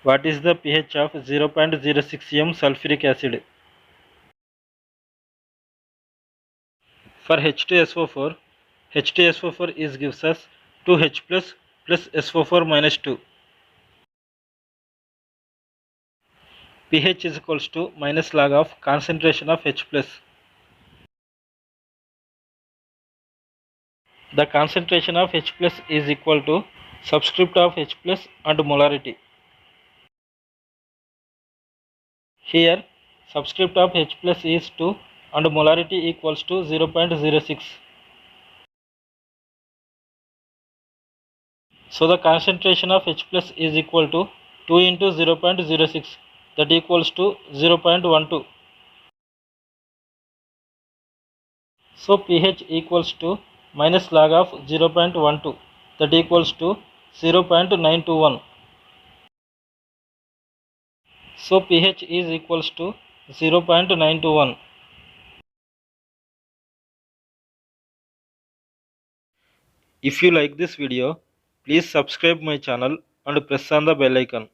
What is the pH of 0.06 m sulfuric acid? For H2SO4, H2SO4 gives us 2H plus SO4 minus 2. pH is equals to minus log of concentration of H plus. The concentration of H plus is equal to subscript of H plus and molarity. Here subscript of H plus is 2 and molarity equals to 0.06. So the concentration of H plus is equal to 2 into 0.06, that equals to 0.12. So pH equals to minus log of 0.12, that equals to 0.921. So pH is equals to 0.921. If you like this video, please subscribe my channel and press on the bell icon.